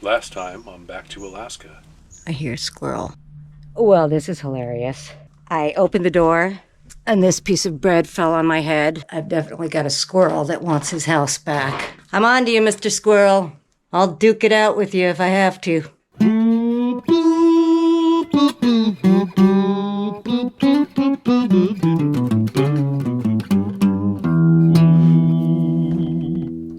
Last time on Back to Alaska. I hear a squirrel. Well, this is hilarious. I opened the door, and this piece of bread fell on my head. I've definitely got a squirrel that wants his house back. I'm on to you, Mr. Squirrel. I'll duke it out with you if I have to.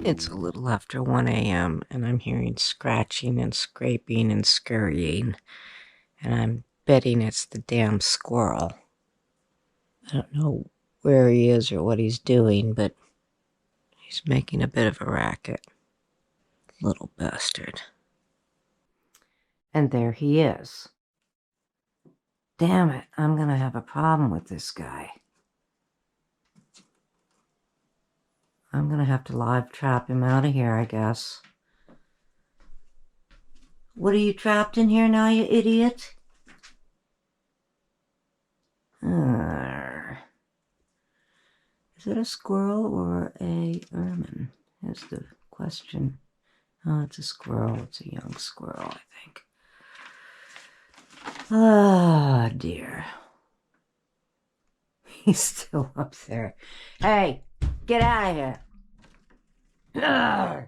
It's a little after 1 a.m., and I'm hearing scratching and scraping and scurrying, and I'm betting it's the damn squirrel. I don't know where he is or what he's doing, but he's making a bit of a racket. Little bastard. And there he is. Damn it, I'm gonna have a problem with this guy. I'm gonna have to live trap him out of here, I guess. What are you trapped in here now, you idiot? Is it a squirrel or a ermine? Is the question. Oh, it's a squirrel. It's a young squirrel, I think. Ah, dear. He's still up there. Hey, get out of here. Ugh.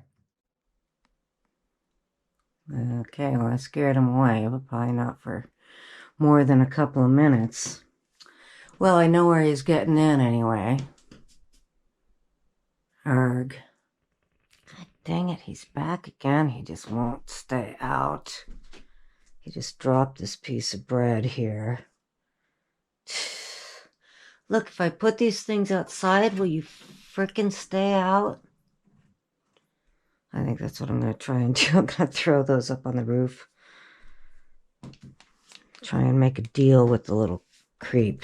Okay, well, I scared him away, but probably not for more than a couple of minutes. Well, I know where he's getting in anyway. Arg. God dang it, he's back again. He just won't stay out. He just dropped this piece of bread here. Look, if I put these things outside, will you frickin' stay out? I think that's what I'm going to try and do. I'm going to throw those up on the roof. Try and make a deal with the little creep.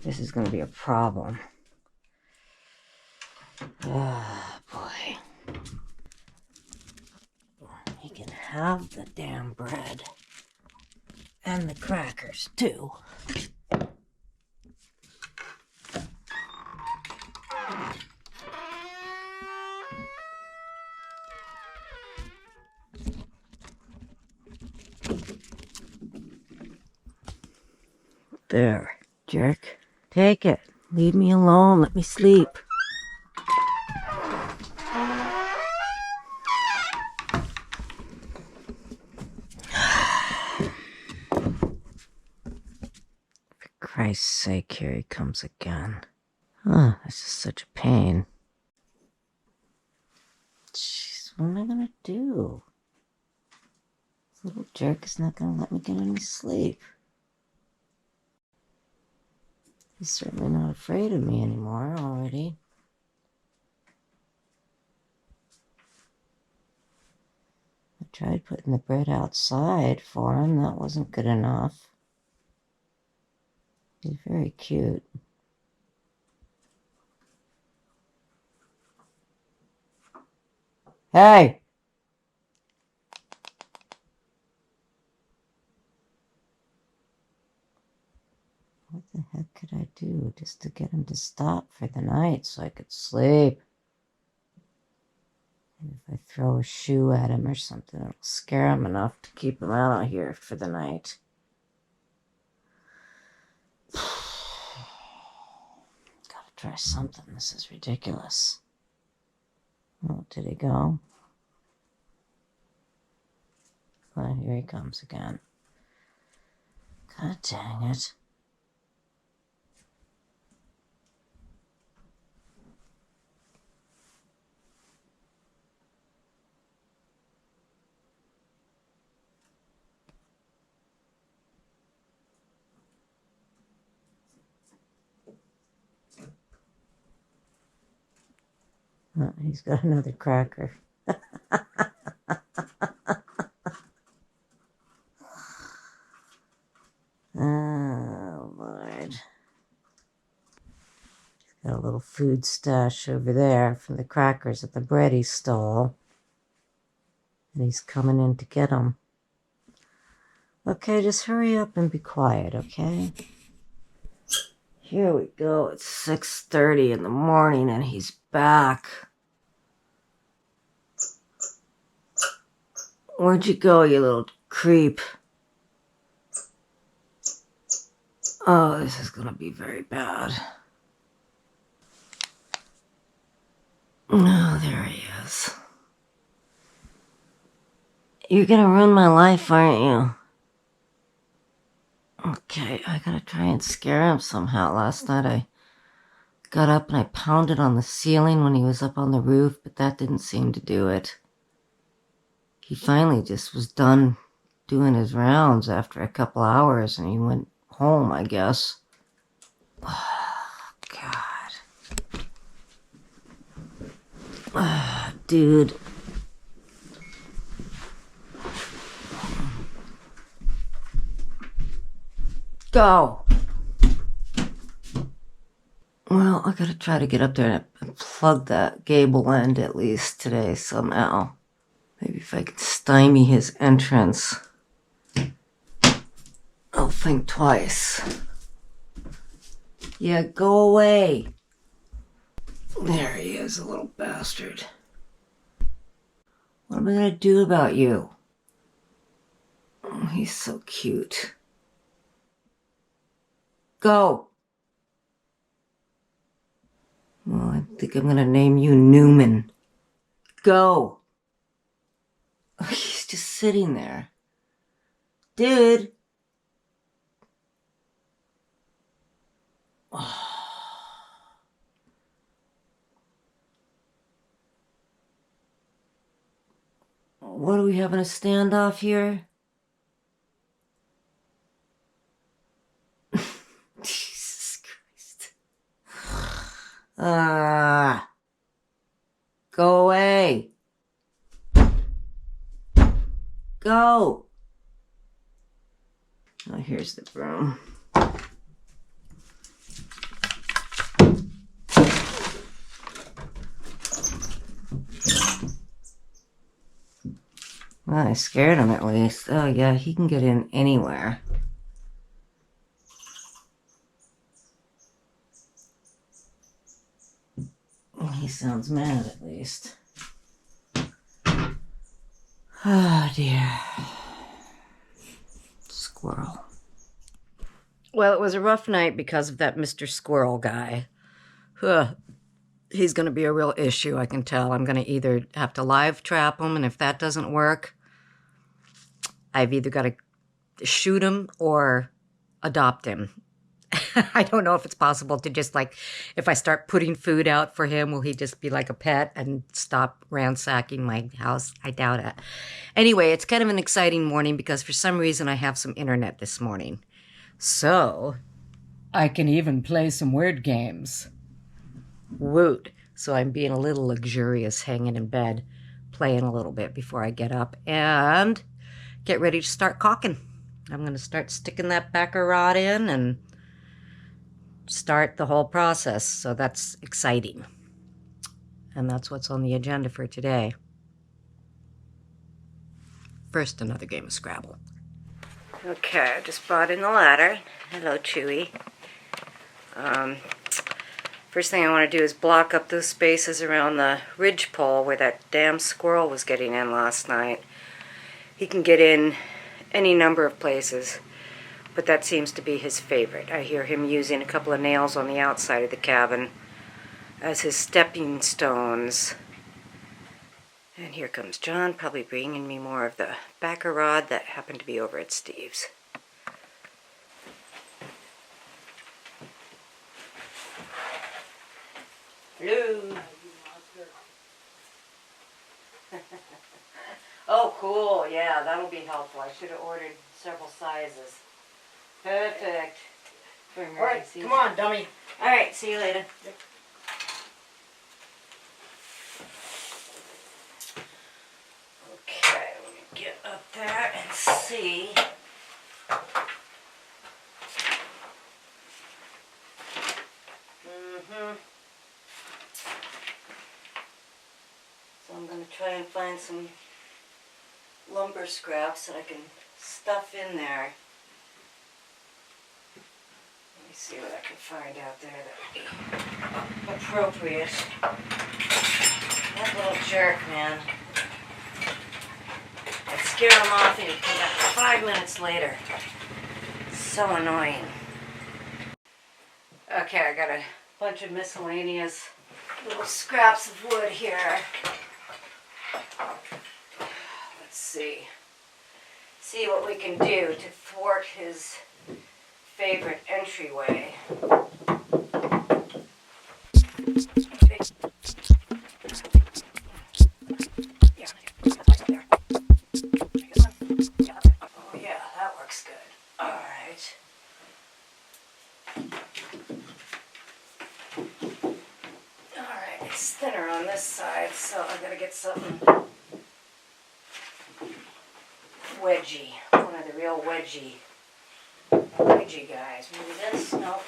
This is going to be a problem. Oh, boy. He can have the damn bread. And the crackers, too. There, jerk. Take it. Leave me alone. Let me sleep. For Christ's sake, here he comes again. Oh, this is such a pain. Jeez, what am I gonna do? This little jerk is not gonna let me get any sleep. He's certainly not afraid of me anymore already. I tried putting the bread outside for him. That wasn't good enough. He's very cute. Hey! What the heck could I do just to get him to stop for the night so I could sleep? Maybe if I throw a shoe at him or something, it'll scare him enough to keep him out of here for the night. Gotta try something. This is ridiculous. Oh, did he go? Oh, here he comes again. God dang it. Oh, he's got another cracker. Oh, Lord. He's got a little food stash over there from the crackers at the bread he stole. And he's coming in to get them. Okay, just hurry up and be quiet, okay? Here we go. It's 6:30 in the morning and he's back. Where'd you go, you little creep? Oh, this is gonna be very bad. Oh, there he is. You're gonna ruin my life, aren't you? Okay, I gotta try and scare him somehow. Last night I got up and I pounded on the ceiling when he was up on the roof, but that didn't seem to do it. He finally just was done doing his rounds after a couple hours and he went home, I guess. Oh, God. Oh, dude. Go! Well, I gotta try to get up there and plug that gable end at least today somehow. Maybe if I could stymie his entrance. I'll think twice. Yeah, go away. There he is, a little bastard. What am I gonna do about you? Oh, he's so cute. Go! Well, I think I'm gonna name you Newman. Go! Oh, he's just sitting there. Dude! Oh. What are we having a standoff here? Jesus Christ. Go away. Go. Oh, here's the broom. Well, I scared him at least. Oh, yeah, he can get in anywhere. He sounds mad at least. Oh, dear. Squirrel. Well, it was a rough night because of that Mr. Squirrel guy. He's going to be a real issue, I can tell. I'm going to either have to live trap him, and if that doesn't work, I've either got to shoot him or adopt him. I don't know if it's possible to just, like, if I start putting food out for him, will he just be like a pet and stop ransacking my house? I doubt it. Anyway, it's kind of an exciting morning because for some reason I have some internet this morning. So I can even play some word games. Woot. So I'm being a little luxurious hanging in bed, playing a little bit before I get up and get ready to start caulking. I'm going to start sticking that backer rod in and start the whole process. So that's exciting. And that's what's on the agenda for today. First, another game of Scrabble. Okay, I just brought in the ladder. Hello, Chewy. First thing I want to do is block up those spaces around the ridgepole where that damn squirrel was getting in last night. He can get in any number of places, but that seems to be his favorite. I hear him using a couple of nails on the outside of the cabin as his stepping stones. And here comes John, probably bringing me more of the backer rod that happened to be over at Steve's. Hello. Oh, cool. Yeah, that'll be helpful. I should have ordered several sizes. Perfect. For emergencies. All right, come on, dummy. All right, see you later. Yep. Okay, let me get up there and see. So I'm going to try and find some lumber scraps that I can stuff in there. Let me see what I can find out there that would be appropriate. That little jerk, man. It's scare him off and he'd come back 5 minutes later. So annoying. Okay, I got a bunch of miscellaneous little scraps of wood here. Let's see. See what we can do to thwart his favorite entryway. Oh yeah, that works good. All right. Alright, it's thinner on this side, so I gotta get something wedgy. One of the real wedgy guys. Maybe this? Nope.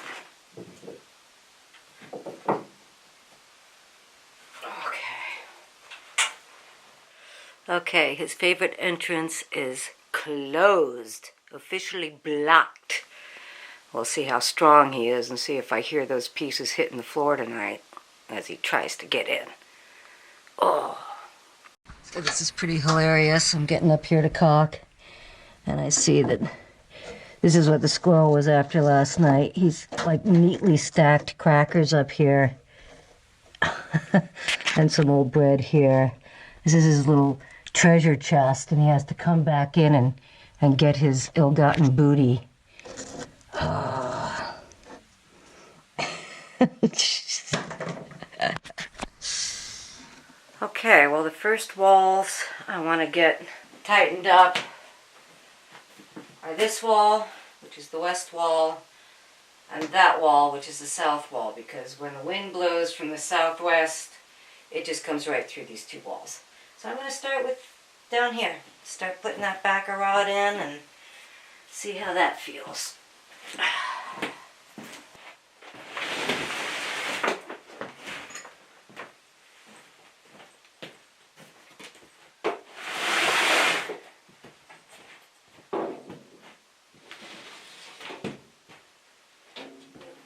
Okay, his favorite entrance is closed, officially blocked. We'll see how strong he is and see if I hear those pieces hitting the floor tonight as he tries to get in. Oh. So this is pretty hilarious. I'm getting up here to caulk, and I see that this is what the squirrel was after last night. He's like neatly stacked crackers up here and some old bread here. This is his little treasure chest, and he has to come back in and get his ill-gotten booty. Okay, well, the first walls I want to get tightened up are this wall, which is the west wall, and that wall, which is the south wall, because when the wind blows from the southwest, it just comes right through these two walls. So I'm going to start with down here. Start putting that backer rod in and see how that feels.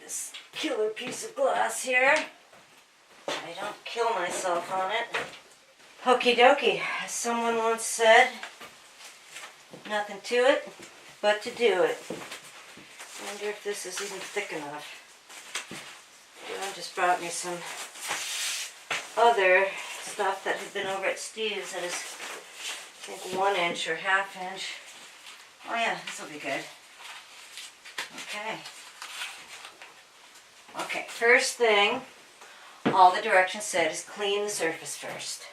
This killer piece of glass here. I don't kill myself on it. Okie dokie, as someone once said, nothing to it but to do it. I wonder if this is even thick enough. John just brought me some other stuff that had been over at Steve's that is, I think, 1 inch or ½ inch. Oh yeah, this will be good. Okay. Okay, first thing, all the directions said is clean the surface first.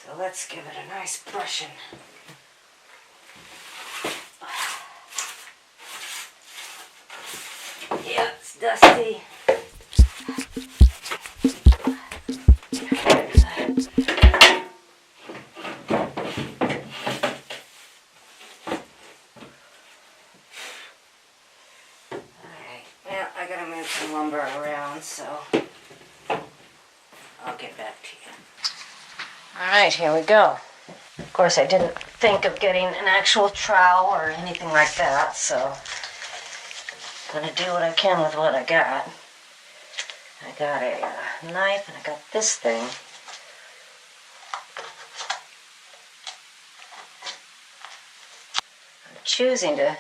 So let's give it a nice brushing. Yeah, it's dusty. Alright, yeah, I gotta move some lumber around, so I'll get back to you. Alright, here we go. Of course, I didn't think of getting an actual trowel or anything like that, so I'm gonna do what I can with what I got. I got a knife and I got this thing. I'm choosing to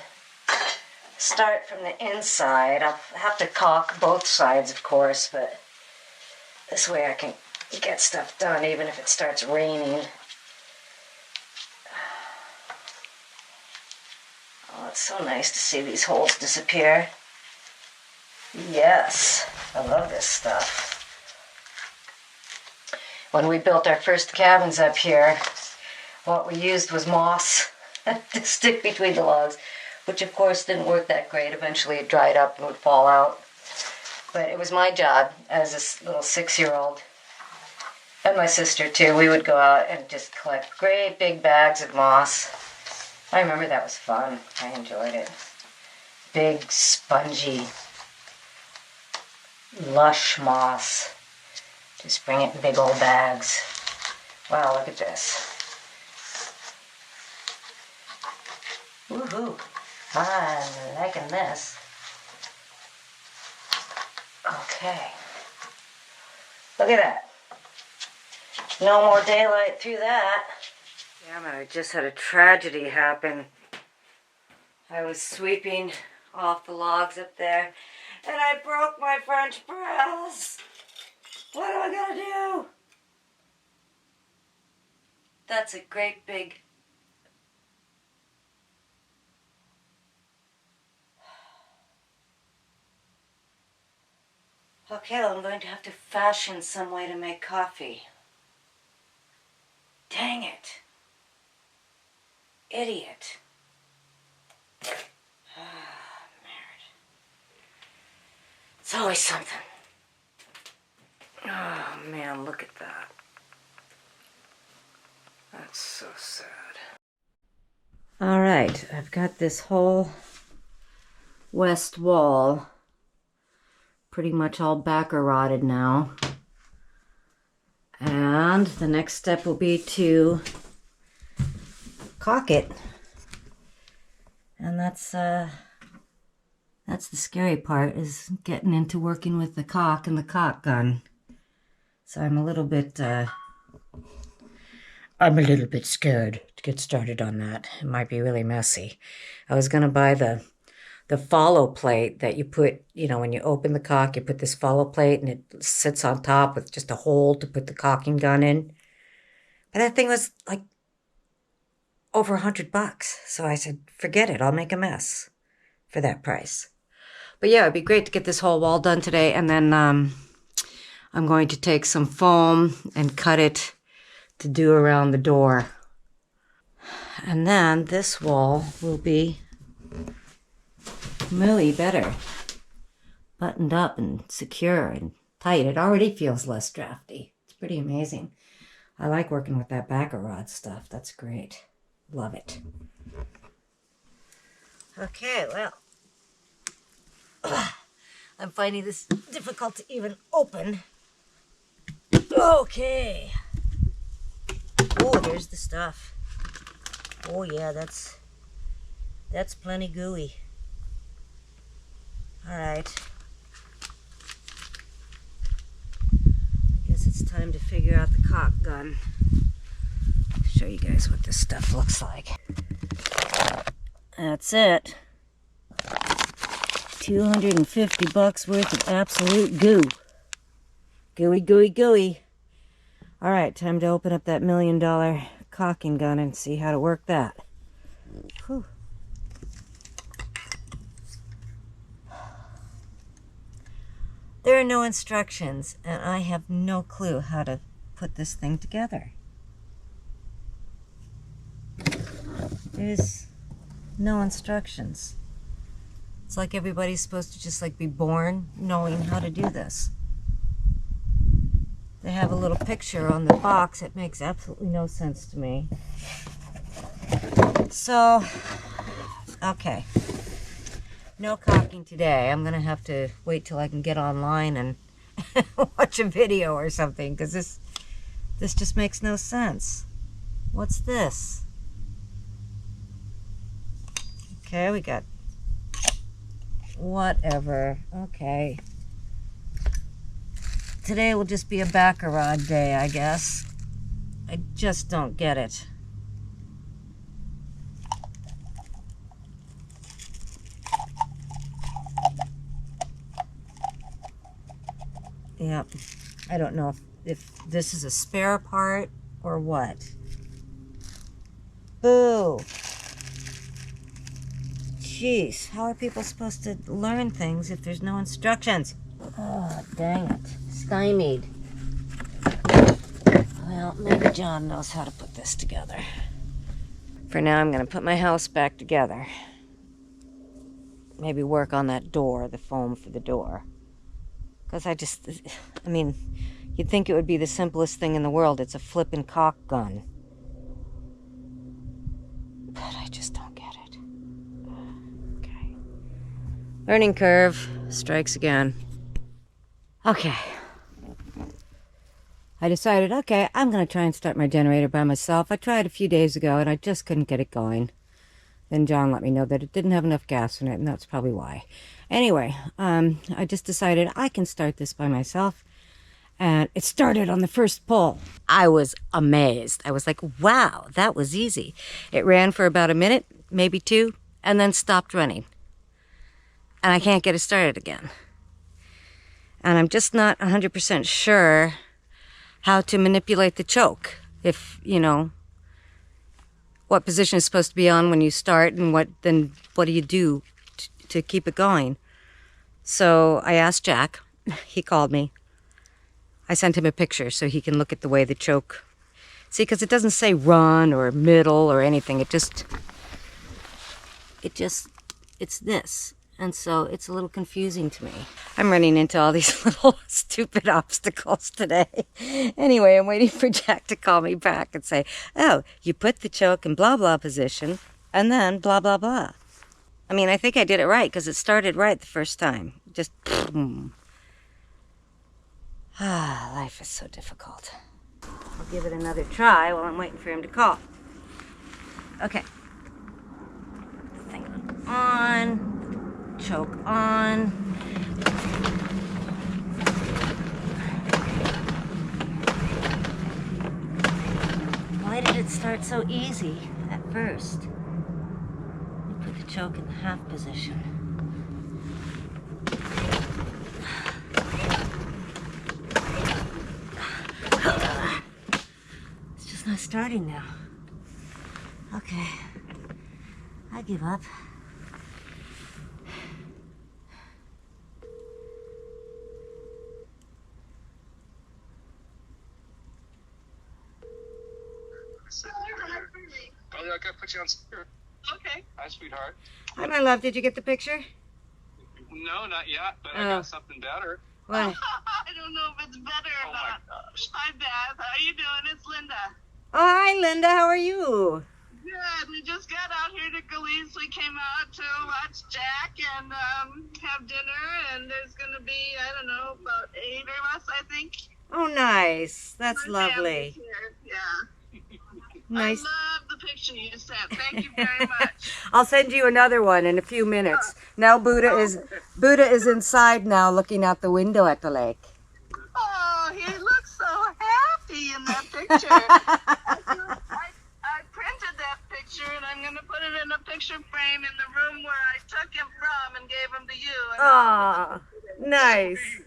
start from the inside. I'll have to caulk both sides, of course, but this way I can get stuff done even if it starts raining. Oh, it's so nice to see these holes disappear. Yes, I love this stuff. When we built our first cabins up here, what we used was moss to stick between the logs, which of course didn't work that great. Eventually it dried up and would fall out. But it was my job as a little 6-year-old, and my sister too. We would go out and just collect great big bags of moss. I remember that was fun. I enjoyed it. Big, spongy, lush moss. Just bring it in big old bags. Wow, look at this. Woohoo! I'm liking this. Okay. Look at that. No more daylight through that. Damn it, I just had a tragedy happen. I was sweeping off the logs up there and I broke my French press. What am I gonna do? That's a great big... Okay, well, I'm going to have to fashion some way to make coffee. Dang it. Idiot. It's always something. Oh man, look at that. That's so sad. Alright, I've got this whole west wall pretty much all backer rotted now. And the next step will be to caulk it. And that's the scary part, is getting into working with the caulk and the caulk gun. So I'm a little bit scared to get started on that. It might be really messy. I was gonna buy the follow plate that you put, you know, when you open the caulk, you put this follow plate and it sits on top with just a hole to put the caulking gun in. But that thing was like over $100. So I said, forget it, I'll make a mess for that price. But yeah, it'd be great to get this whole wall done today. And then I'm going to take some foam and cut it to do around the door. And then this wall will be really better buttoned up and secure and tight. It already feels less drafty. It's pretty amazing. I like working with that backer rod stuff. That's great. Love it. Okay, well, I'm finding this difficult to even open. Okay. Oh, there's the stuff. Oh yeah, that's plenty gooey. All right. I guess it's time to figure out the caulk gun. Show you guys what this stuff looks like. That's it. $250 worth of absolute goo. Gooey, gooey, gooey. All right, time to open up that $1 million caulking gun and see how to work that. Whew. There are no instructions, and I have no clue how to put this thing together. There's no instructions. It's like everybody's supposed to just like be born knowing how to do this. They have a little picture on the box. It makes absolutely no sense to me. So, okay. No caulking today. I'm going to have to wait till I can get online and watch a video or something, because this just makes no sense. What's this? Okay, we got whatever. Okay. Today will just be a backer rod day, I guess. I just don't get it. Yep. I don't know if this is a spare part or what. Boo! Jeez, how are people supposed to learn things if there's no instructions? Oh, dang it. Stymied. Well, maybe John knows how to put this together. For now, I'm going to put my house back together. Maybe work on that door, the foam for the door. Because I mean, you'd think it would be the simplest thing in the world. It's a flippin' caulk gun. But I just don't get it. Okay. Learning curve strikes again. Okay. I decided, okay, I'm going to try and start my generator by myself. I tried a few days ago and I just couldn't get it going. Then John let me know that it didn't have enough gas in it, and that's probably why. Anyway, I just decided I can start this by myself. And it started on the first pull. I was amazed. I was like, wow, that was easy. It ran for about a minute, maybe two, and then stopped running. And I can't get it started again. And I'm just not 100% sure how to manipulate the choke. If, you know, what position is supposed to be on when you start, and what do you do to keep it going? So I asked Jack. He called me. I sent him a picture so he can look at the way the choke... See, because it doesn't say run or middle or anything. It's this. And so it's a little confusing to me. I'm running into all these little stupid obstacles today. Anyway, I'm waiting for Jack to call me back and say, oh, you put the choke in blah blah position and then blah blah blah. I mean, I think I did it right because it started right the first time. Just... life is so difficult. I'll give it another try while I'm waiting for him to call. Okay. Thing on. Choke on. Why did it start so easy at first? You put the choke in the half position. It's just not starting now. Okay. I give up. Oh, yeah, I gotta put you on speaker. Okay. Hi, sweetheart. Hi, my love. Did you get the picture? No, not yet, but I Oh. got something better. What? I don't know if it's better or Oh not. my gosh. Hi, Beth. How you doing? It's Linda. Oh, hi, Linda. How are you? Good. We just got out here to Galise. We came out to watch Jack and have dinner, and there's going to be, I don't know, about 8 of us, I think. Oh, nice. That's My family's lovely. here. Yeah. Nice. I love the picture you sent. Thank you very much. I'll send you another one in a few minutes. Now Buddha is inside now, looking out the window at the lake. Oh, he looks so happy in that picture. I printed that picture, and I'm going to put it in a picture frame in the room where I took him from and gave him to you. Oh, nice.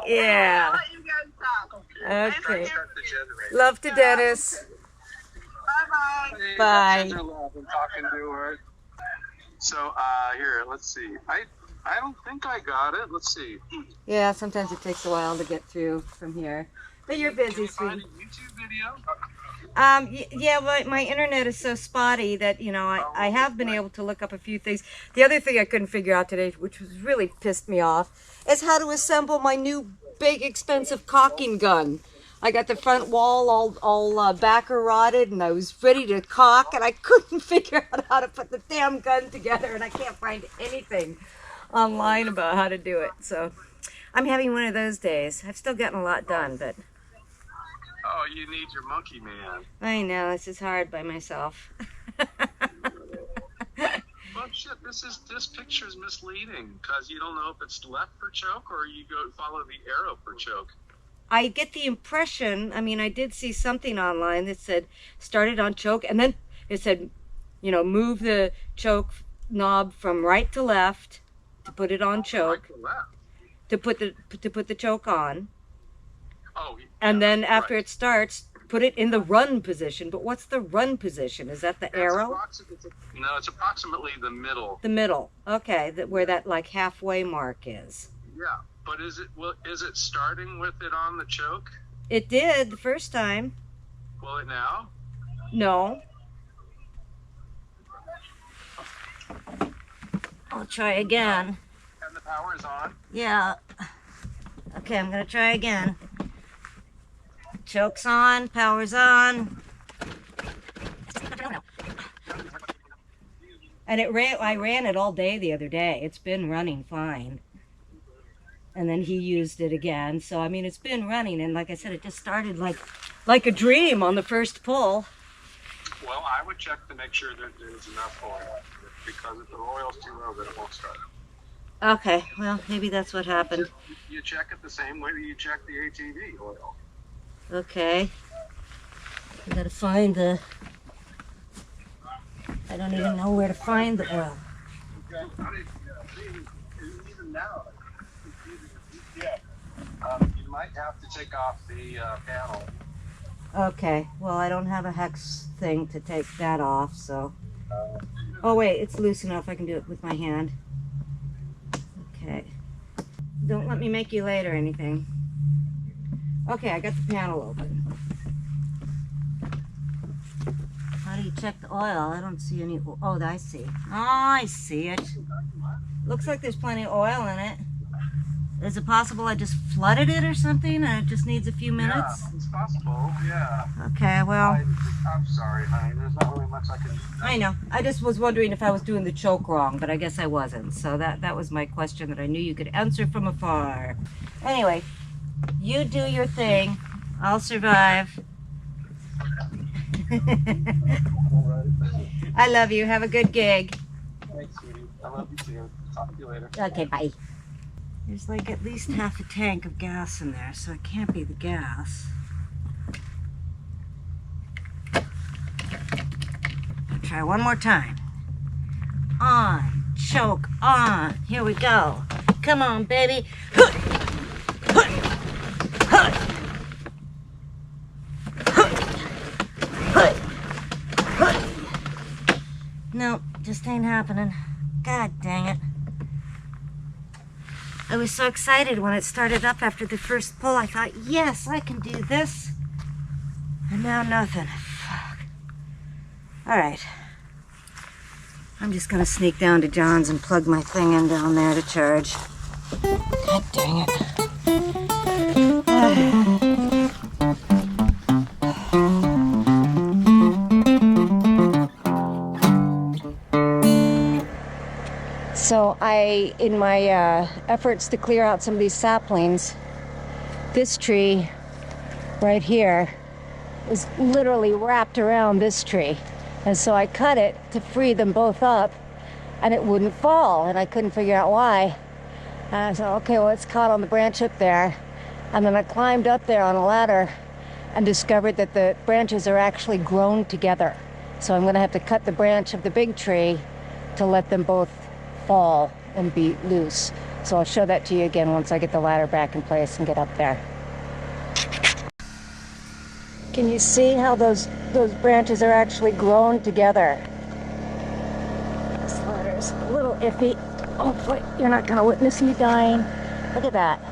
Yeah. I'll let you guys talk. Nice to Okay. hear from you. Love to Dennis. Bye-bye. Hey, Bye. I'm talking to her. So, here, let's see. I don't think I got it. Let's see. Yeah, sometimes it takes a while to get through from here. But you're Can busy, you find sweetie. a YouTube video? Yeah, my internet is so spotty that, you know, I have been able to look up a few things. The other thing I couldn't figure out today, which was really pissed me off, is how to assemble my new big expensive caulking gun. I got the front wall all backer rotted, and I was ready to caulk, and I couldn't figure out how to put the damn gun together, and I can't find anything online about how to do it. So I'm having one of those days. I've still gotten a lot done, but Oh, you need your monkey man. I know this is hard by myself. Well, shit, this picture is misleading because you don't know if it's left for choke or you go follow the arrow for choke. I get the impression, I mean, I did see something online that said started on choke, and then it said, you know, move the choke knob from right to left to put it on choke, Right to left. to put the choke on, Oh, and yeah, then after right. it starts, put it in the run position. But what's the run position? Is that the arrow? No, it's approximately the middle. The middle. Okay, where that like halfway mark is. Yeah, but is it starting with it on the choke? It did the first time. Will it now? No. I'll try again. And the power is on. Yeah. Okay, I'm gonna try again. Choke's on, power's on. And I ran it all day the other day. It's been running fine. And then he used it again. So I mean it's been running, and like I said, it just started like a dream on the first pull. Well, I would check to make sure that there's enough oil, because if the oil's too low, then it won't start. Okay, well, maybe that's what happened. You check it the same way that you check the ATV oil. Okay. I gotta find the... I don't even know where to find the oil. Even now, you might have to take off the panel. Okay, well, I don't have a hex thing to take that off, so... Oh, wait, it's loose enough. I can do it with my hand. Okay. Don't let me make you late or anything. Okay, I got the panel open. How do you check the oil? I don't see any... Oh, I see. Oh, I see it. Looks like there's plenty of oil in it. Is it possible I just flooded it or something and it just needs a few minutes? Yeah, it's possible, yeah. Okay, well... I'm sorry, honey. There's not really much I can do. I know. I just was wondering if I was doing the choke wrong, but I guess I wasn't. So that was my question that I knew you could answer from afar. Anyway, you do your thing. I'll survive. I love you. Have a good gig. Thanks, sweetie. I love you too. Talk to you later. Okay, bye. There's like at least half a tank of gas in there, so it can't be the gas. I'll try one more time. On, choke, on. Here we go. Come on, baby. Nope, just ain't happening. God dang it. I was so excited when it started up after the first pull. I thought, yes, I can do this. And now nothing. Fuck. All right. I'm just gonna sneak down to John's and plug my thing in down there to charge. God dang it. So in my efforts to clear out some of these saplings, this tree right here is literally wrapped around this tree. And so I cut it to free them both up and it wouldn't fall, and I couldn't figure out why. And I said, okay, well, it's caught on the branch up there. And then I climbed up there on a ladder and discovered that the branches are actually grown together. So I'm gonna have to cut the branch of the big tree to let them both fall and be loose. So I'll show that to you again once I get the ladder back in place and get up there. Can you see how those branches are actually grown together? This ladder's a little iffy. Oh boy, you're not gonna witness me dying. Look at that.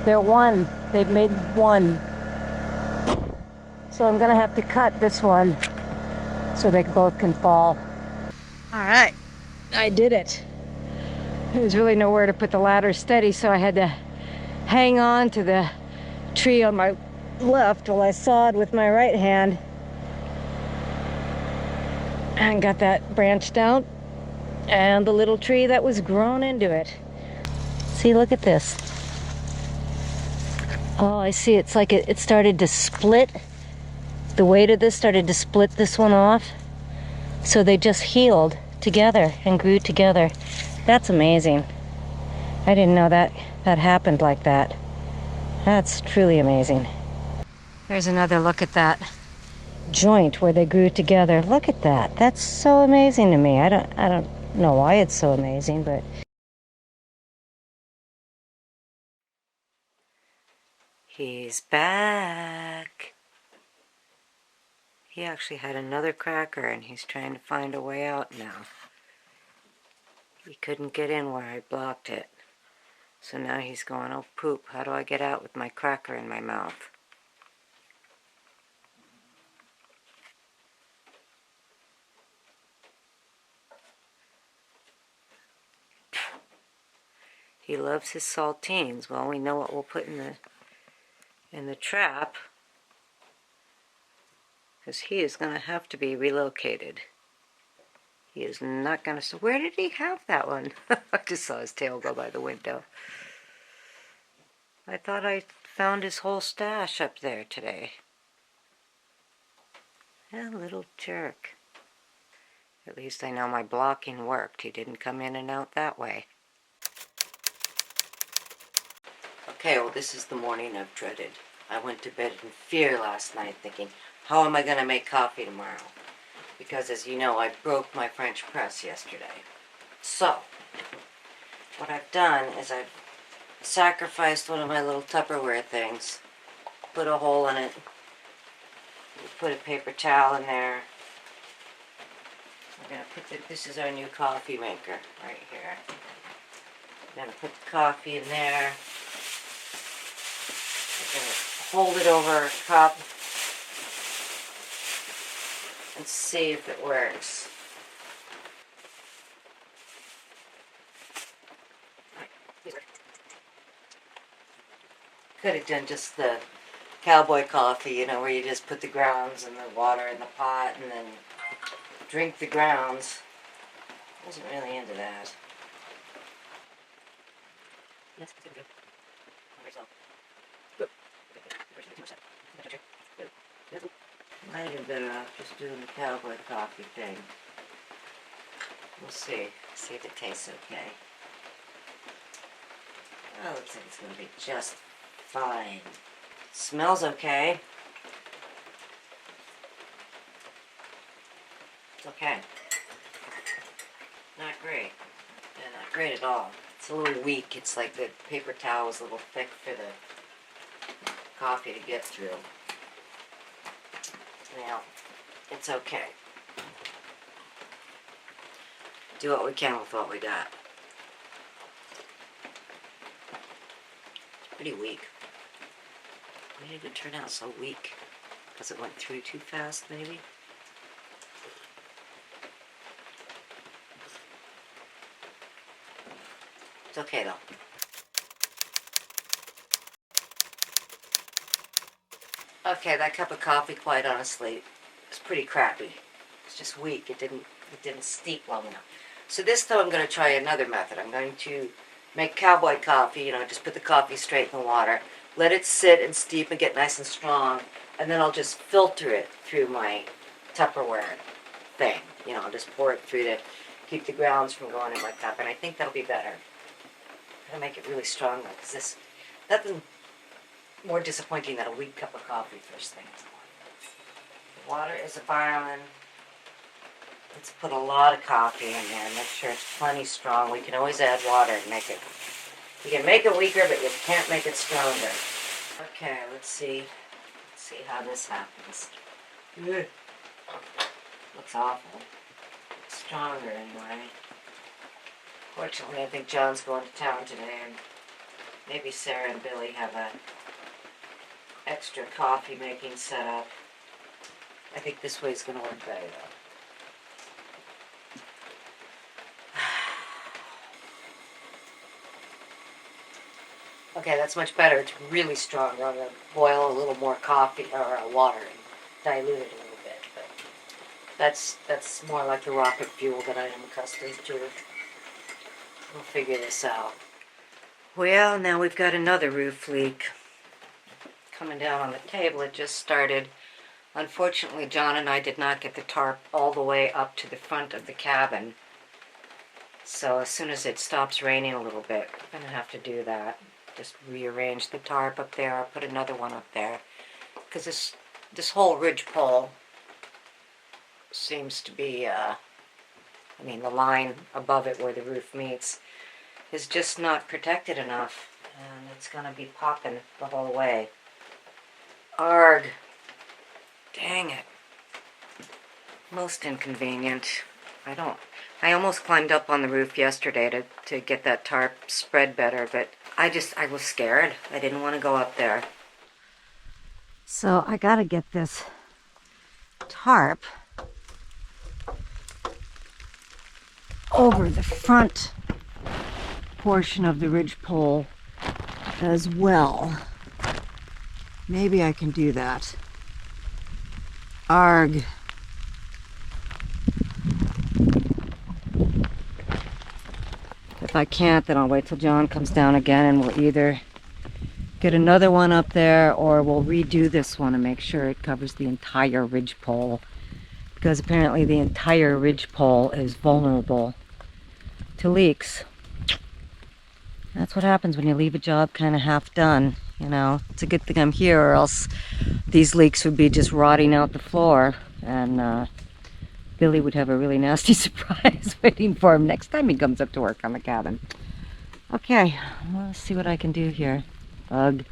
They're one. They've made one. So I'm gonna have to cut this one so they both can fall. All right, I did it. There was really nowhere to put the ladder steady, so I had to hang on to the tree on my left while I sawed with my right hand and got that branched out and the little tree that was grown into it. See, look at this. Oh, I see. It's like it started to split. The weight of this started to split this one off. So they just healed together and grew together. That's amazing. I didn't know that happened like that. That's truly amazing. There's another look at that joint where they grew together. Look at that. That's so amazing to me. I don't know why it's so amazing, but he's back. He actually had another cracker and he's trying to find a way out now. He couldn't get in where I blocked it. So now he's going, oh poop, how do I get out with my cracker in my mouth? He loves his saltines. Well, we know what we'll put in the trap, because he is going to have to be relocated. He is not going to... So where did he have that one? I just saw his tail go by the window. I thought I found his whole stash up there today. A little jerk. At least I know my blocking worked. He didn't come in and out that way. Okay, well, this is the morning I've dreaded. I went to bed in fear last night thinking, how am I going to make coffee tomorrow? Because, as you know, I broke my French press yesterday. So, what I've done is I've sacrificed one of my little Tupperware things, put a hole in it, put a paper towel in there. I'm going to put this is our new coffee maker right here. I'm going to put the coffee in there. I'm going to hold it over a cup and see if it works. Could have done just the cowboy coffee, you know, where you just put the grounds and the water in the pot and then drink the grounds. I wasn't really into that. Might have been better off just doing the cowboy coffee thing. We'll see. See if it tastes okay. Oh, looks like it's going to be just fine. Smells okay. It's okay. Not great. Yeah, not great at all. It's a little weak. It's like the paper towel is a little thick for the coffee to get through. Now, it's okay. Do what we can with what we got. It's pretty weak. Why did it turn out so weak? Because it went through too fast, maybe? It's okay, though. Okay, that cup of coffee, quite honestly, is pretty crappy. It's just weak. It didn't steep long enough. So this, though, I'm going to try another method. I'm going to make cowboy coffee, you know, just put the coffee straight in the water, let it sit and steep and get nice and strong, and then I'll just filter it through my Tupperware thing. You know, I'll just pour it through to keep the grounds from going in my cup, and I think that'll be better. I'm going to make it really strong, though, because this, nothing more disappointing than a weak cup of coffee first thing in the morning. The water is boiling. Let's put a lot of coffee in there and make sure it's plenty strong. We can always add water and make it. You can make it weaker, but you can't make it stronger. Okay, let's see. Let's see how this happens. Ugh. Looks awful. It's stronger anyway. Fortunately, I think John's going to town today, and maybe Sarah and Billy have a extra coffee making setup. I think this way is going to work better, though. Okay, that's much better. It's really strong. I'm going to boil a little more coffee or water and dilute it a little bit. But that's more like the rocket fuel that I am accustomed to. We'll figure this out. Well, now we've got another roof leak coming down on the table. It just started. Unfortunately, John and I did not get the tarp all the way up to the front of the cabin. So as soon as it stops raining a little bit, we're going to have to do that. Just rearrange the tarp up there. I'll put another one up there. Because this whole ridge pole seems to be, the line above it where the roof meets is just not protected enough. And it's going to be popping the whole way. Arg. Dang it. Most inconvenient. I almost climbed up on the roof yesterday to get that tarp spread better, but I was scared. I didn't want to go up there. So I got to get this tarp over the front portion of the ridgepole as well. Maybe I can do that. Arg. If I can't, then I'll wait till John comes down again and we'll either get another one up there or we'll redo this one and make sure it covers the entire ridgepole, because apparently the entire ridgepole is vulnerable to leaks. That's what happens when you leave a job kind of half done, you know. It's a good thing I'm here, or else these leaks would be just rotting out the floor, and Billy would have a really nasty surprise waiting for him next time he comes up to work on the cabin. Okay, let's see what I can do here. Bug.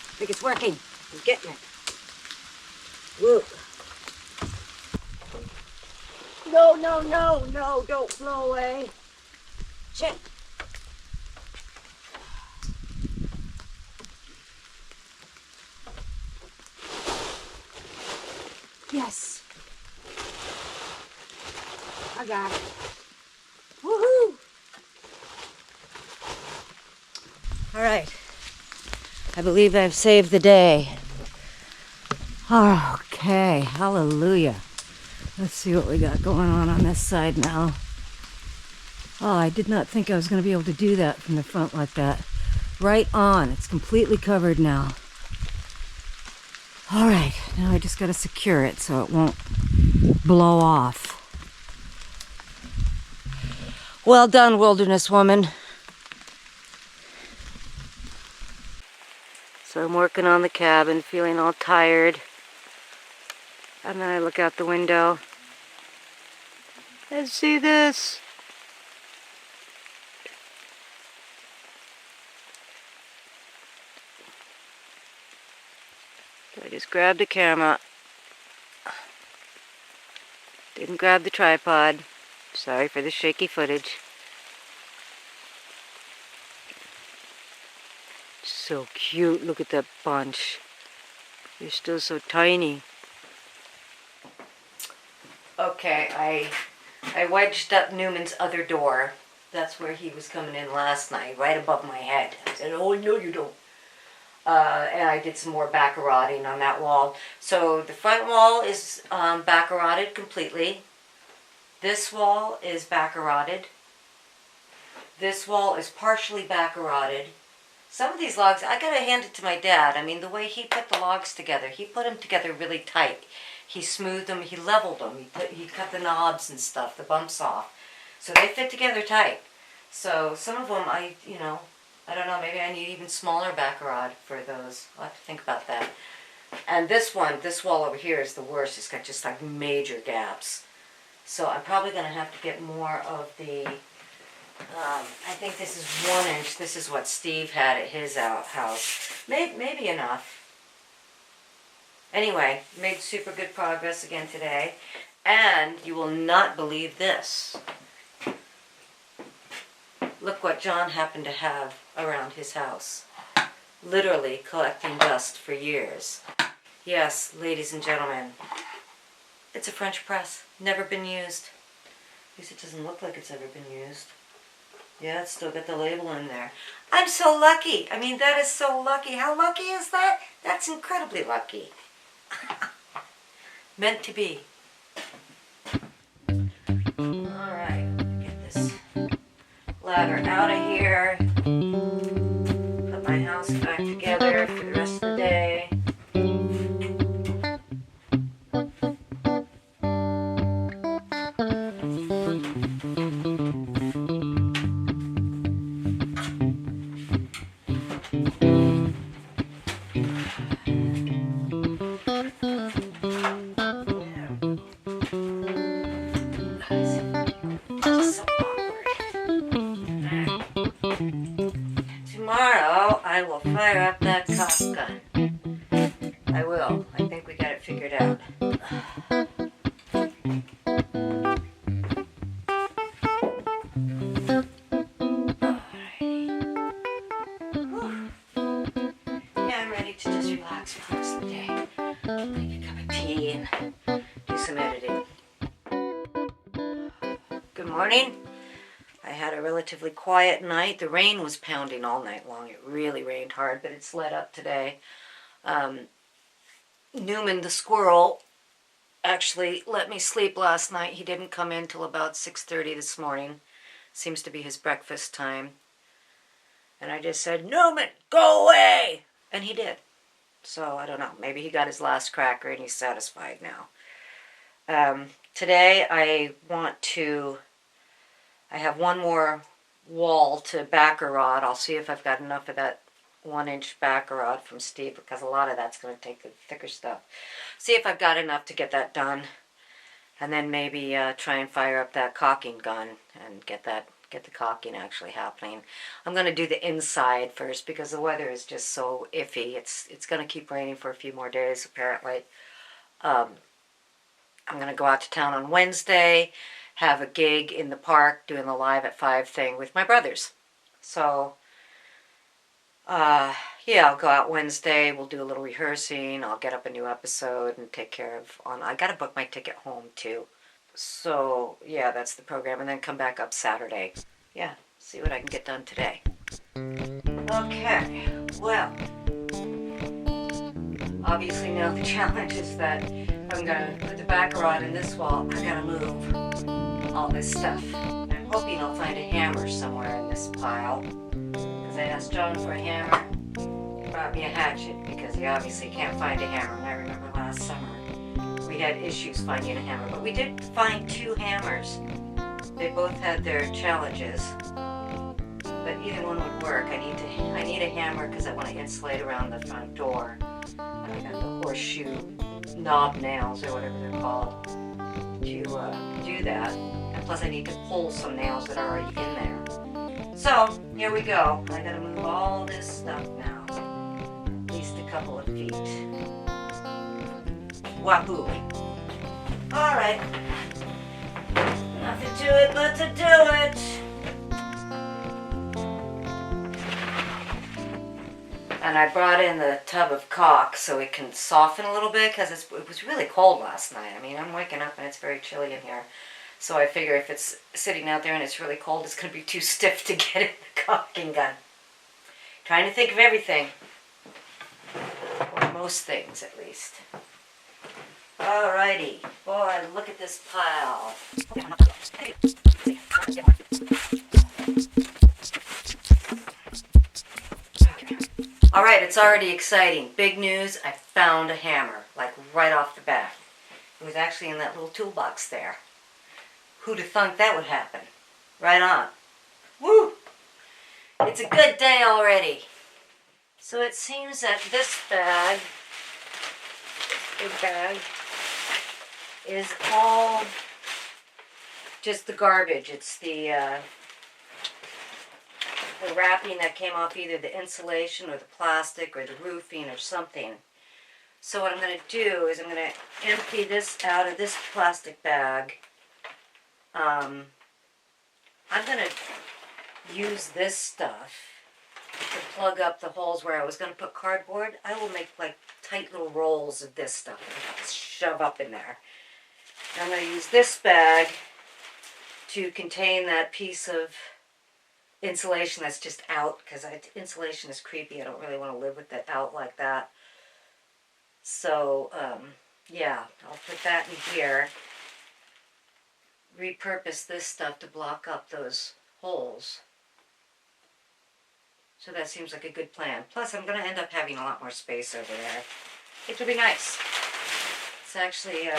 I think it's working. I'm getting it. Whoa. No, no, no, no, don't blow away. Shit. Yes. I got it. Woohoo! All right. I believe I've saved the day. Okay, hallelujah. Let's see what we got going on this side now. Oh, I did not think I was going to be able to do that from the front like that. Right on. It's completely covered now. All right, now I just got to secure it so it won't blow off. Well done, wilderness woman. So I'm working on the cabin, feeling all tired. And then I look out the window and see this. So I just grabbed the camera. Didn't grab the tripod. Sorry for the shaky footage. So cute. Look at that bunch. They're still so tiny. Okay, I wedged up Newman's other door. That's where he was coming in last night, right above my head. I said, oh, no, you don't. And I did some more baccaratting on that wall. So the front wall is baccaratted completely. This wall is baccaratted. This wall is partially baccaratted. Some of these logs, I gotta hand it to my dad. I mean, the way he put the logs together, he put them together really tight. He smoothed them, he leveled them, he cut the knobs and stuff, the bumps off. So they fit together tight. So some of them, I don't know, maybe I need even smaller baccarat for those. I'll have to think about that. And this wall over here is the worst. It's got just like major gaps. So I'm probably gonna have to get more of the, I think this is 1 inch. This is what Steve had at his house. Maybe enough. Anyway, made super good progress again today. And you will not believe this. Look what John happened to have around his house. Literally collecting dust for years. Yes, ladies and gentlemen. It's a French press. Never been used. At least it doesn't look like it's ever been used. Yeah, it's still got the label in there. I'm so lucky. I mean, that is so lucky. How lucky is that? That's incredibly lucky. Meant to be. Alright, get this ladder out of here. Put my house back together for the rest of the day. So awkward. fire up that cock gun. I will. I think we got it figured out. Yeah, I'm ready to just relax for the rest of the day. Make a cup of tea and do some editing. Good morning. I had a relatively quiet night. The rain was pounding all night long. It really rained hard, but it's let up today. Newman the squirrel actually let me sleep last night. He didn't come in till about 6:30 this morning. Seems to be his breakfast time. And I just said, Newman, go away! And he did. So I don't know. Maybe he got his last cracker and he's satisfied now. Today I have one more wall to backer rod. I'll see if I've got enough of that 1-inch backer rod from Steve, because a lot of that's going to take the thicker stuff. See if I've got enough to get that done, and then maybe try and fire up that caulking gun and get the caulking actually happening. I'm going to do the inside first because the weather is just so iffy. It's going to keep raining for a few more days apparently. I'm going to go out to town on Wednesday, have a gig in the park doing the Live at 5 thing with my brothers. So yeah, I'll go out Wednesday, we'll do a little rehearsing, I'll get up a new episode and take care of, I gotta book my ticket home too. So, yeah, that's the program, and then come back up Saturday. Yeah, see what I can get done today. Okay, well, obviously now the challenge is that I'm gonna put the backer rod in this wall, I gotta move all this stuff. I'm hoping I'll find a hammer somewhere in this pile. I asked John for a hammer. He brought me a hatchet because he obviously can't find a hammer. And I remember last summer we had issues finding a hammer, but we did find 2 hammers. They both had their challenges, but either one would work. I need a hammer because I want to insulate around the front door. And I got the horseshoe knob nails or whatever they're called to do that. And plus I need to pull some nails that are already in there. So, here we go. I gotta move all this stuff now. At least a couple of feet. Wahoo! Alright. Nothing to it but to do it! And I brought in the tub of caulk so it can soften a little bit because it was really cold last night. I mean, I'm waking up and it's very chilly in here. So I figure if it's sitting out there and it's really cold, it's going to be too stiff to get in the caulking gun. Trying to think of everything. Or most things, at least. Alrighty. Boy, look at this pile. Alright, it's already exciting. Big news, I found a hammer. Like, right off the bat. It was actually in that little toolbox there. Who'd have thunk that would happen? Right on. Woo! It's a good day already. So it seems that this bag, big bag, is all just the garbage. It's the wrapping that came off either the insulation or the plastic or the roofing or something. So what I'm going to do is I'm going to empty this out of this plastic bag. I'm going to use this stuff to plug up the holes where I was going to put cardboard. I will make like tight little rolls of this stuff and shove up in there. And I'm going to use this bag to contain that piece of insulation that's just out, because insulation is creepy. I don't really want to live with it out like that. So, yeah, I'll put that in here. Repurpose this stuff to block up those holes. So that seems like a good plan. Plus, I'm going to end up having a lot more space over there. It will be nice. It's actually,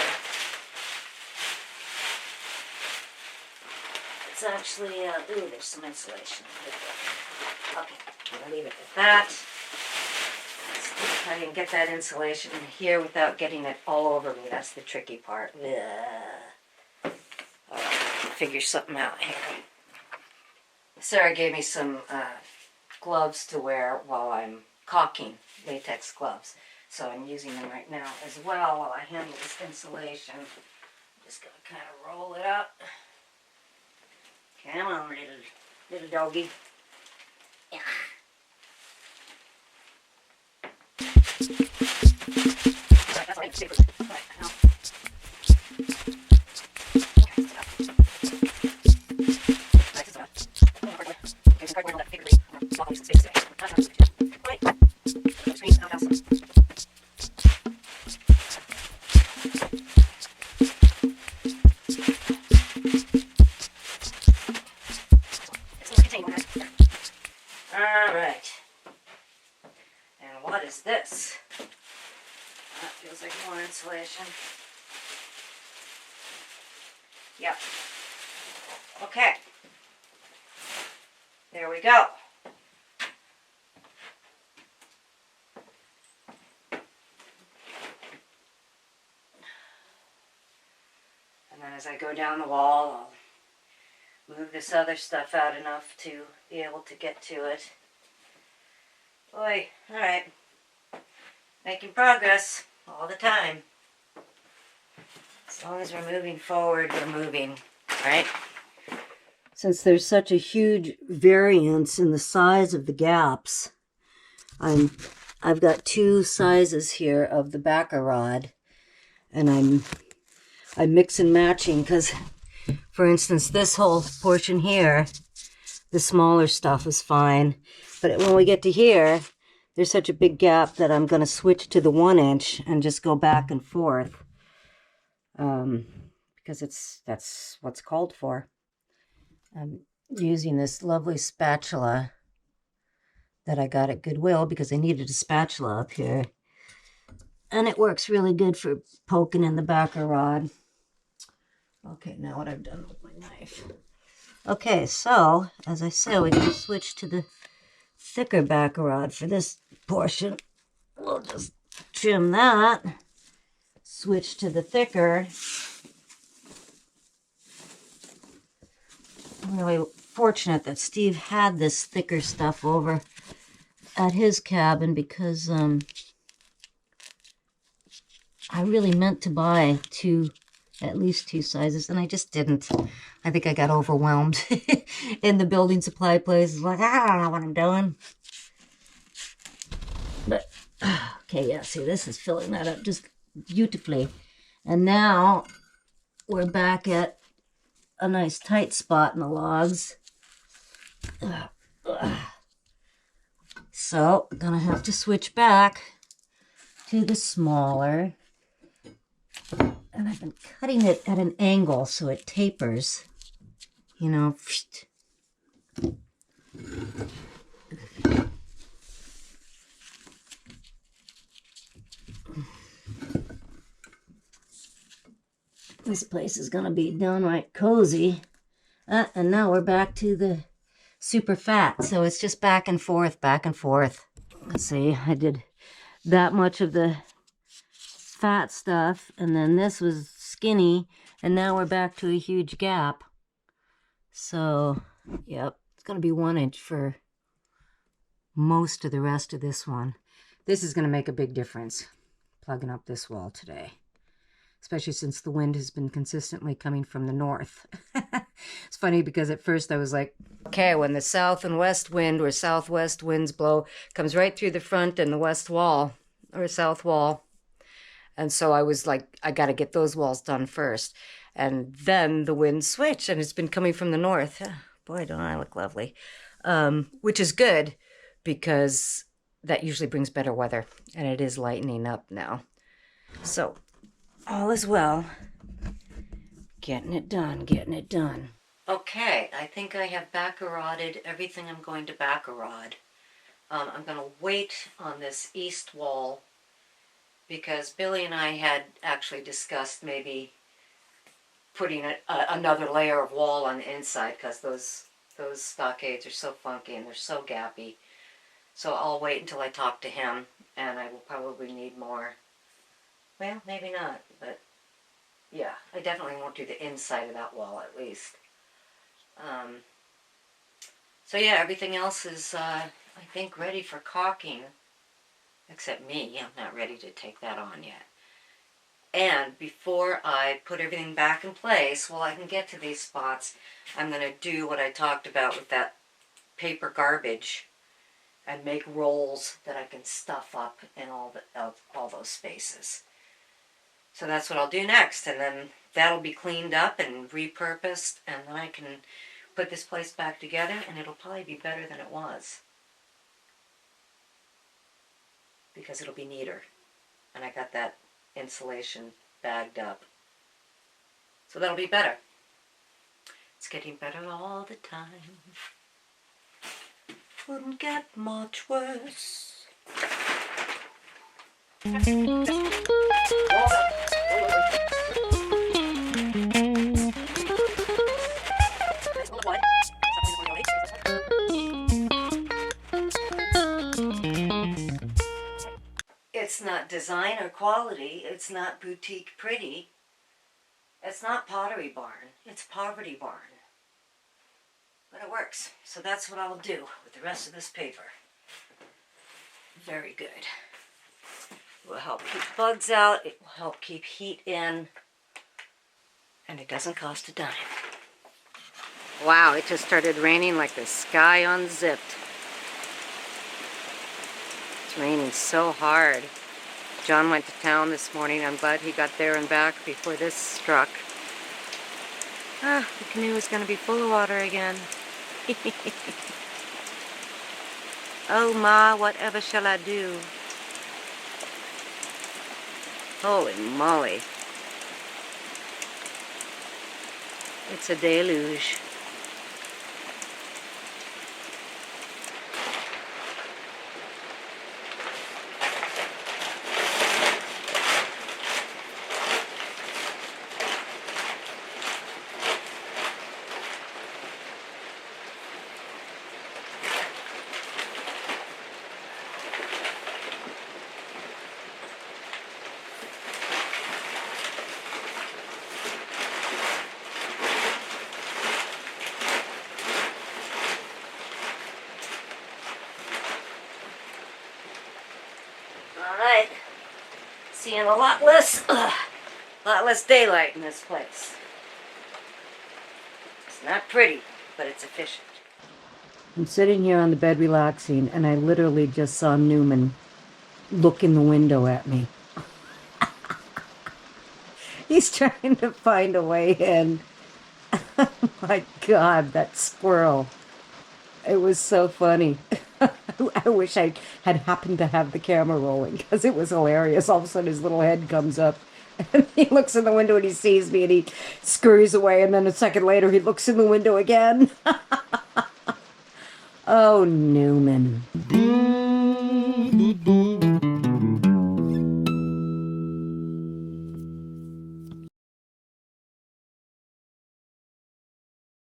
ooh, there's some insulation. Okay, I'm going to leave it at that. Let's see if I can get that insulation in here without getting it all over me. That's the tricky part. Ugh. Alright, figure something out here. Sarah gave me some gloves to wear while I'm caulking latex gloves. So I'm using them right now as well while I handle this insulation. Just gonna kind of roll it up. Come on, little doggy. Yeah. Alright. And what is this? That feels like more insulation. Yep. Okay. There we go. And then as I go down the wall, I'll move this other stuff out enough to be able to get to it. Boy, alright. Making progress all the time. As long as we're moving forward, we're moving, right? Since there's such a huge variance in the size of the gaps, I've got two sizes here of the backer rod, and I'm mix and matching because, for instance, this whole portion here, the smaller stuff is fine, but when we get to here, there's such a big gap that I'm going to switch to the 1 inch and just go back and forth, because that's what's called for. I'm using this lovely spatula that I got at Goodwill because I needed a spatula up here. And it works really good for poking in the backer rod. Okay, now what I've done with my knife. Okay, so, as I said, we're going to switch to the thicker backer rod for this portion. We'll just trim that. Switch to the thicker. I'm really fortunate that Steve had this thicker stuff over at his cabin because I really meant to buy at least two sizes, and I just didn't. I think I got overwhelmed in the building supply place. It's like, I don't know what I'm doing. But, okay, yeah, see, this is filling that up just beautifully. And now we're back at a nice tight spot in the logs. So, gonna have to switch back to the smaller. And I've been cutting it at an angle so it tapers, you know. This place is going to be downright cozy. And now we're back to the super fat. So it's just back and forth, back and forth. Let's see, I did that much of the fat stuff, and then this was skinny, and now we're back to a huge gap. So, yep, it's going to be 1 inch for most of the rest of this one. This is going to make a big difference, plugging up this wall today, especially since the wind has been consistently coming from the north. It's funny because at first I was like, okay, when the south and west wind or southwest winds blow, comes right through the front and the west wall or south wall. And so I was like, I got to get those walls done first. And then the wind switched, and it's been coming from the north. Boy, don't I look lovely. Which is good, because that usually brings better weather. And it is lightening up now. So, all is well. Getting it done, getting it done. Okay, I think I have backer-rodded everything I'm going to backer-rod. I'm going to wait on this east wall, because Billy and I had actually discussed maybe putting another layer of wall on the inside, because those stockades are so funky and they're so gappy. So I'll wait until I talk to him, and I will probably need more. Well, maybe not, but yeah, I definitely won't do the inside of that wall at least. So yeah, everything else is, I think, ready for caulking. Except me, I'm not ready to take that on yet. And before I put everything back in place, while I can get to these spots, I'm going to do what I talked about with that paper garbage and make rolls that I can stuff up in all those spaces. So that's what I'll do next, and then that'll be cleaned up and repurposed, and then I can put this place back together, and it'll probably be better than it was. Because it'll be neater. And I got that insulation bagged up. So that'll be better. It's getting better all the time. Wouldn't get much worse. It's not design or quality. It's not boutique pretty. It's not Pottery Barn. It's Poverty Barn. But it works. So that's what I'll do with the rest of this paper. Very good. It will help keep bugs out. It will help keep heat in. And it doesn't cost a dime. Wow, it just started raining like the sky unzipped. It's raining so hard. John went to town this morning. I'm glad he got there and back before this struck. The canoe is going to be full of water again. Oh ma, whatever shall I do? Holy moly. It's a deluge. Alright, seeing a lot less daylight in this place. It's not pretty, but it's efficient. I'm sitting here on the bed relaxing, and I literally just saw Newman look in the window at me. He's trying to find a way in. Oh my God, that squirrel. It was so funny. I wish I had happened to have the camera rolling, because it was hilarious. All of a sudden his little head comes up and he looks in the window and he sees me and he scurries away, and then a second later he looks in the window again. Oh, Newman.